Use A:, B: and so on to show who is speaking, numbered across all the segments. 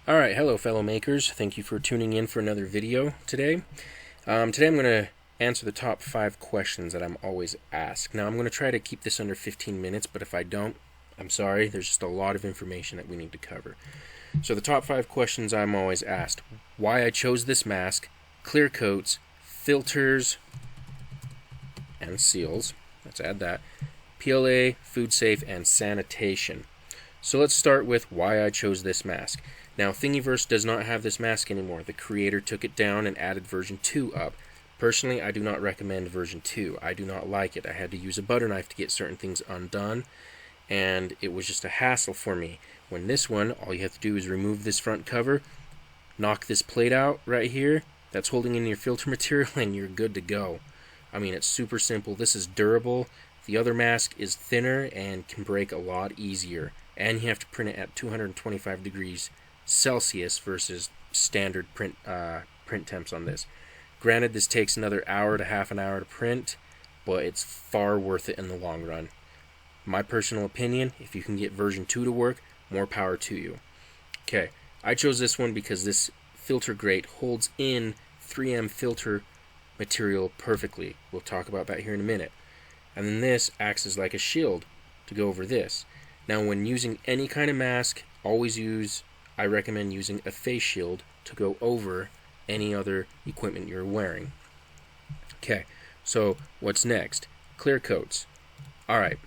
A: Alright, hello fellow makers. Thank you for tuning in for another video today. Today I'm going to answer the top 5 questions that I'm always asked. Now I'm going to try to keep this under 15 minutes, but if I don't, I'm sorry. There's just a lot of information that we need to cover. So the top 5 questions I'm always asked: why I chose this mask, clear coats, filters, and seals. Let's add that. PLA, food safe, and sanitation. So let's start with why I chose this mask. Now, Thingiverse does not have this mask anymore. The creator took it down and added version 2 up. Personally, I do not recommend version 2. I do not like it. I had to use a butter knife to get certain things undone, and it was just a hassle for me. When this one, all you have to do is remove this front cover, knock this plate out right here that's holding in your filter material, and you're good to go. I mean, it's super simple. This is durable. The other mask is thinner and can break a lot easier, and you have to print it at 225 degrees Celsius versus standard print temps on this. Granted, this takes another hour to half an hour to print, but it's far worth it in the long run. My personal opinion, if you can get version 2 to work, more power to you. Okay, I chose this one because this filter grate holds in 3M filter material perfectly. We'll talk about that here in a minute. And then this acts as like a shield to go over this. Now, when using any kind of mask, I recommend using a face shield to go over any other equipment you're wearing. Okay, so what's next? Clear coats. Alright,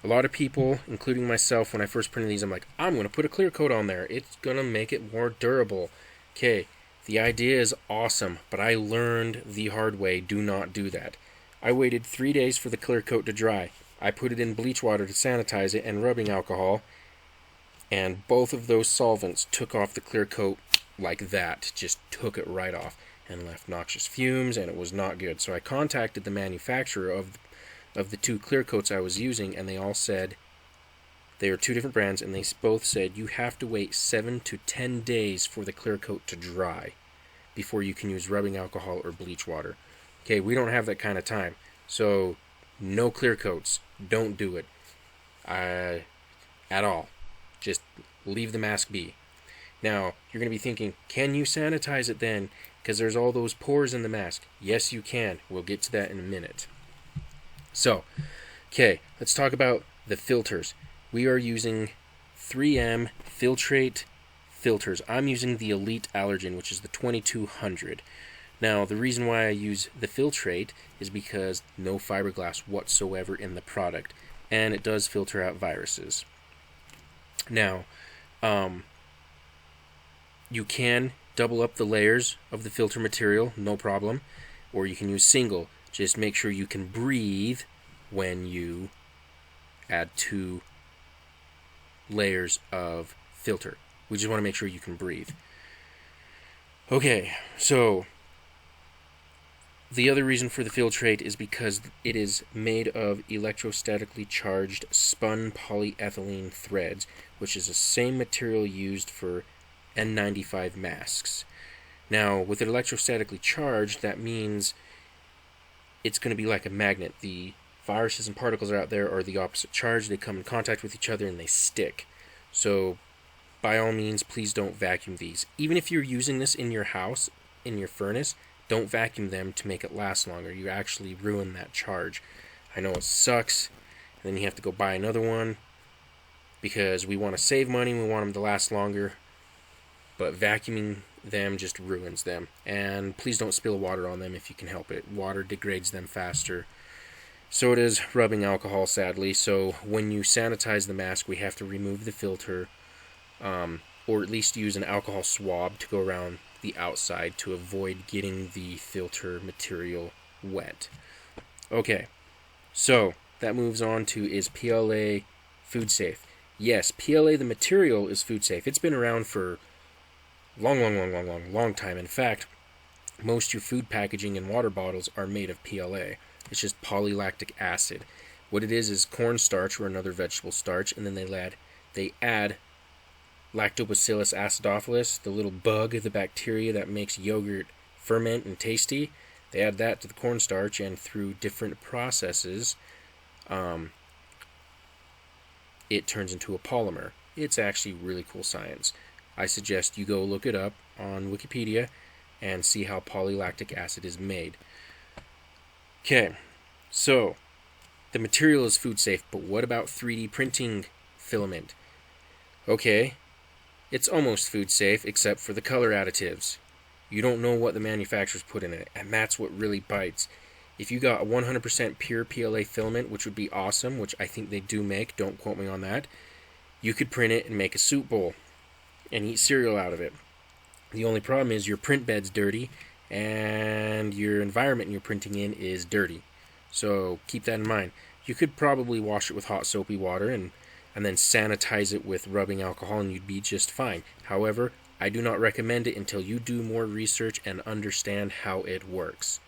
A: a lot of people, including myself, when I first printed these, I'm like, I'm going to put a clear coat on there. It's going to make it more durable. Okay, the idea is awesome, but I learned the hard way, do not do that. I waited 3 days for the clear coat to dry. I put it in bleach water to sanitize it and rubbing alcohol, and both of those solvents took off the clear coat like that, just took it right off and left noxious fumes, and it was not good. So I contacted the manufacturer of the 2 clear coats I was using, and they all said they are 2 different brands, and they both said you have to wait 7 to 10 days for the clear coat to dry before you can use rubbing alcohol or bleach water. Okay, we don't have that kind of time, so no clear coats. Don't do it at all. Just leave the mask be. Now, you're going to be thinking, can you sanitize it then? Because there's all those pores in the mask. Yes, you can. We'll get to that in a minute. So, okay, let's talk about the filters. We are using 3M Filtrate filters. I'm using the Elite Allergen, which is the 2200. Now, the reason why I use the Filtrate is because no fiberglass whatsoever in the product, and it does filter out viruses. Now, you can double up the layers of the filter material, no problem, or you can use single. Just make sure you can breathe when you add 2 layers of filter. We just want to make sure you can breathe. Okay, so the other reason for the Filtrate is because it is made of electrostatically charged spun polyethylene threads, which is the same material used for N95 masks. Now, with it electrostatically charged, that means it's going to be like a magnet. The viruses and particles out there are the opposite charge. They come in contact with each other and they stick. So, by all means, please don't vacuum these. Even if you're using this in your house, in your furnace, don't vacuum them to make it last longer. You actually ruin that charge. I know it sucks, and then you have to go buy another one because we want to save money, we want them to last longer, but vacuuming them just ruins them. And please don't spill water on them if you can help it. Water degrades them faster. So it is rubbing alcohol, sadly. So when you sanitize the mask, we have to remove the filter, or at least use an alcohol swab to go around the outside to avoid getting the filter material wet. Okay, so that moves on to, is PLA food safe? Yes, PLA, the material, is food safe. It's been around for long time. In fact, most of your food packaging and water bottles are made of PLA. It's just polylactic acid. What it is cornstarch or another vegetable starch, and then they add Lactobacillus acidophilus, the little bug, the bacteria that makes yogurt ferment and tasty. They add that to the cornstarch, and through different processes, it turns into a polymer. It's actually really cool science. I suggest you go look it up on Wikipedia and see how polylactic acid is made. Okay, so the material is food safe, but what about 3D printing filament? Okay, it's almost food safe except for the color additives. You don't know what the manufacturers put in it, and that's what really bites. If you got a 100% pure PLA filament, which would be awesome, which I think they do make, don't quote me on that, you could print it and make a soup bowl and eat cereal out of it. The only problem is your print bed's dirty and your environment you're printing in is dirty. So keep that in mind. You could probably wash it with hot soapy water and then sanitize it with rubbing alcohol and you'd be just fine. However, I do not recommend it until you do more research and understand how it works.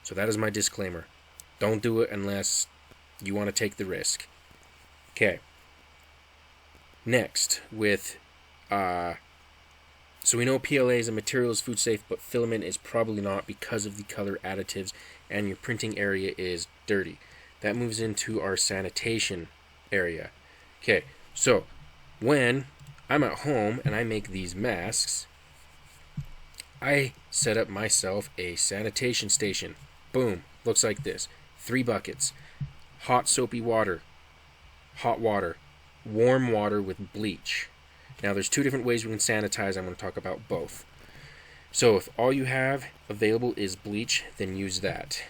A: So that is my disclaimer. Don't do it unless you want to take the risk. Okay. Next, with so we know PLA as a material is food safe, but filament is probably not because of the color additives and your printing area is dirty. That moves into our sanitation area. Okay, so when I'm at home and I make these masks, I set up myself a sanitation station. Boom, looks like this. 3 buckets, hot soapy water, hot water, warm water with bleach. Now there's 2 different ways we can sanitize. I'm going to talk about both. So if all you have available is bleach, then use that.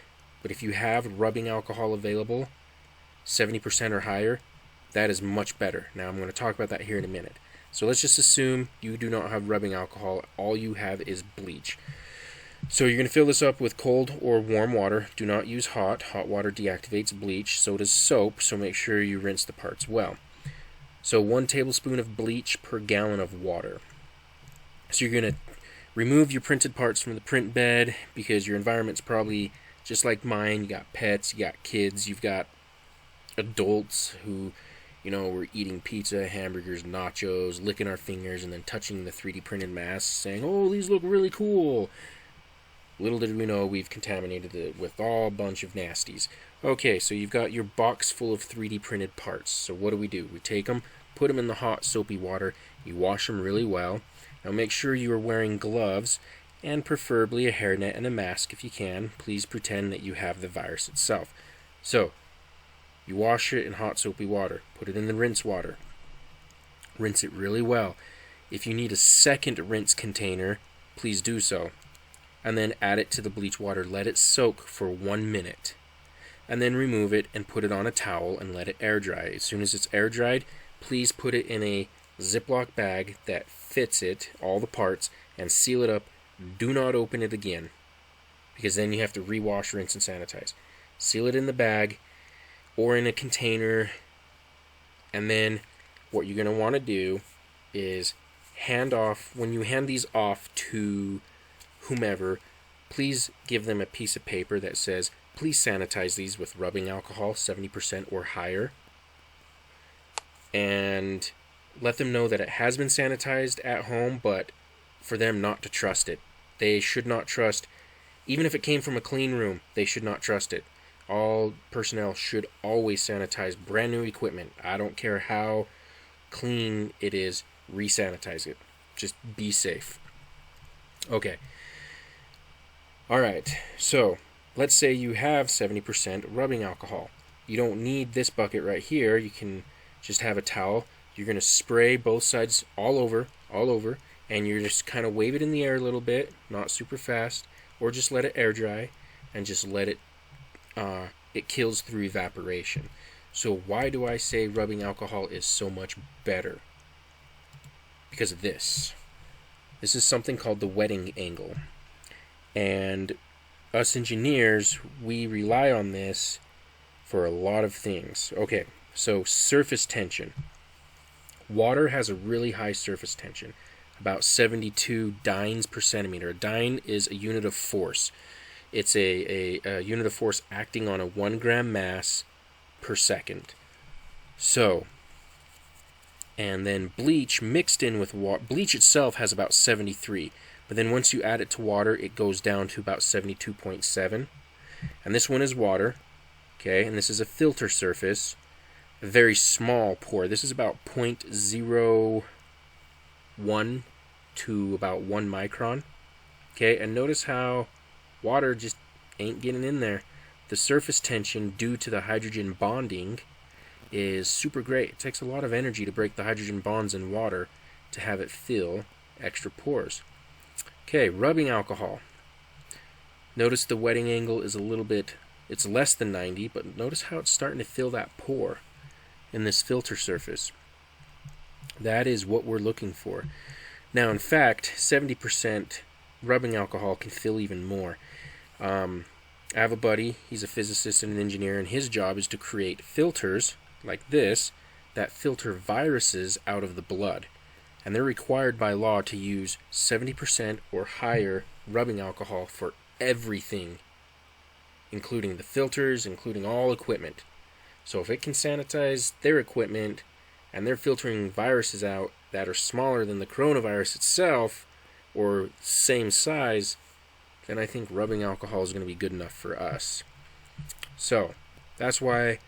A: But if you have rubbing alcohol available, 70% or higher, that is much better. Now I'm going to talk about that here in a minute. So let's just assume you do not have rubbing alcohol. All you have is bleach. So you're going to fill this up with cold or warm water. Do not use hot. Hot water deactivates bleach. So does soap, so make sure you rinse the parts well. So 1 tablespoon of bleach per gallon of water. So you're going to remove your printed parts from the print bed because your environment's probably just like mine. You got pets, you got kids, you've got adults who, you know, we're eating pizza, hamburgers, nachos, licking our fingers, and then touching the 3D printed masks, saying, oh, these look really cool. Little did we know we've contaminated it with all a bunch of nasties. Okay, so you've got your box full of 3D printed parts. So what do? We take them, put them in the hot soapy water, you wash them really well. Now make sure you are wearing gloves, and preferably a hairnet and a mask if you can. Please pretend that you have the virus itself. So, you wash it in hot soapy water. Put it in the rinse water. Rinse it really well. If you need a second rinse container, please do so. And then add it to the bleach water. Let it soak for 1 minute. And then remove it and put it on a towel and let it air dry. As soon as it's air dried, please put it in a Ziploc bag that fits it, all the parts, and seal it up. Do not open it again, because then you have to rewash, rinse, and sanitize. Seal it in the bag or in a container, and then what you're going to want to do is hand off, when you hand these off to whomever, please give them a piece of paper that says, please sanitize these with rubbing alcohol, 70% or higher, and let them know that it has been sanitized at home, but for them not to trust it. They should not trust, even if it came from a clean room, they should not trust it. All personnel should always sanitize brand new equipment. I don't care how clean it is, re-sanitize it. Just be safe. Okay. Alright, so let's say you have 70% rubbing alcohol. You don't need this bucket right here. You can just have a towel. You're going to spray both sides all over, and you're just kind of wave it in the air a little bit, not super fast, or just let it air dry, and just let it, it kills through evaporation. So why do I say rubbing alcohol is so much better? Because of this. This is something called the wetting angle. And us engineers, we rely on this for a lot of things. Okay, so surface tension. Water has a really high surface tension, about 72 dynes per centimeter. A dyne is a unit of force. It's a unit of force acting on a 1 gram mass per second. So, and then bleach mixed in with water. Bleach itself has about 73, but then once you add it to water, it goes down to about 72.7. And this one is water, okay, and this is a filter surface, a very small pore. This is about 0.01 to about 1 micron. Okay, and notice how water just ain't getting in there. The surface tension due to the hydrogen bonding is super great. It takes a lot of energy to break the hydrogen bonds in water to have it fill extra pores. Okay, rubbing alcohol. Notice the wetting angle is a little bit, it's less than 90, but notice how it's starting to fill that pore in this filter surface. That is what we're looking for. Now, in fact, 70% rubbing alcohol can fill even more. I have a buddy, he's a physicist and an engineer, and his job is to create filters like this that filter viruses out of the blood. And they're required by law to use 70% or higher rubbing alcohol for everything, including the filters, including all equipment. So if it can sanitize their equipment and they're filtering viruses out that are smaller than the coronavirus itself or same size, then I think rubbing alcohol is going to be good enough for us. So that's why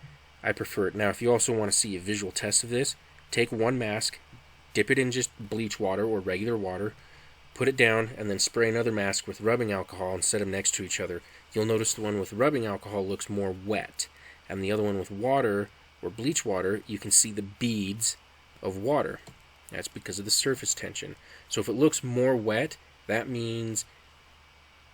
A: I prefer it. Now, if you also want to see a visual test of this, take one mask, dip it in just bleach water or regular water, put it down, and then spray another mask with rubbing alcohol and set them next to each other. You'll notice the one with rubbing alcohol looks more wet, and the other one with water or bleach water, you can see the beads of water. That's because of the surface tension. So if it looks more wet, that means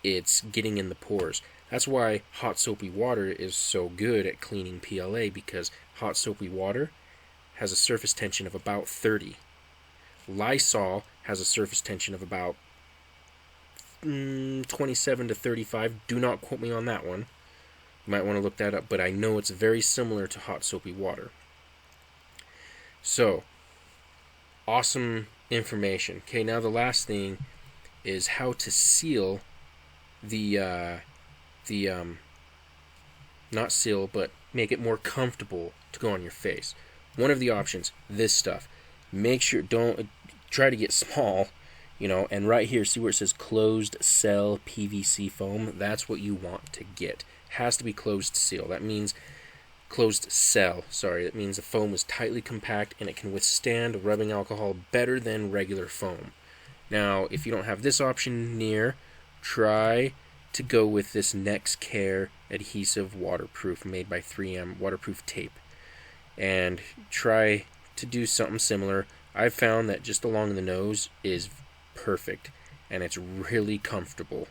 A: it's getting in the pores. That's why hot soapy water is so good at cleaning PLA, because hot soapy water has a surface tension of about 30. Lysol has a surface tension of about 27 to 35. Do not quote me on that one. You might want to look that up, but I know it's very similar to hot soapy water. So, awesome information. Okay, now the last thing is how to seal not seal, but make it more comfortable to go on your face. One of the options, this stuff. Make sure, don't try to get small, and right here, see where it says closed cell PVC foam? That's what you want to get. Has to be closed seal. That means closed cell, sorry. That means the foam is tightly compact and it can withstand rubbing alcohol better than regular foam. Now, if you don't have this option near, try to go with this Next Care adhesive waterproof made by 3M waterproof tape, and try to do something similar. I've found that just along the nose is perfect and it's really comfortable.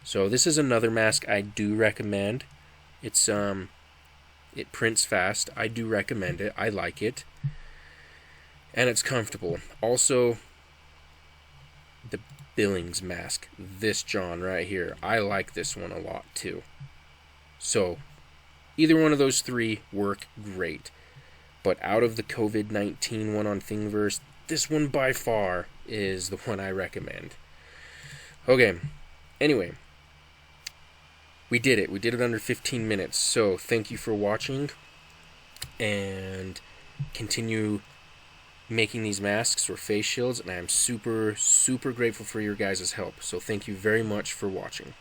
A: So this is another mask I do recommend. It prints fast. I do recommend it. I like it, and it's comfortable. Also, the Billings mask, this John right here, I like this one a lot too. So either one of those three work great, but out of the COVID-19 one on Thingiverse, this one by far is the one I recommend. Okay, anyway, we did it. We did it under 15 minutes. So thank you for watching, and continue making these masks or face shields, and I am super, super grateful for your guys' help. So thank you very much for watching.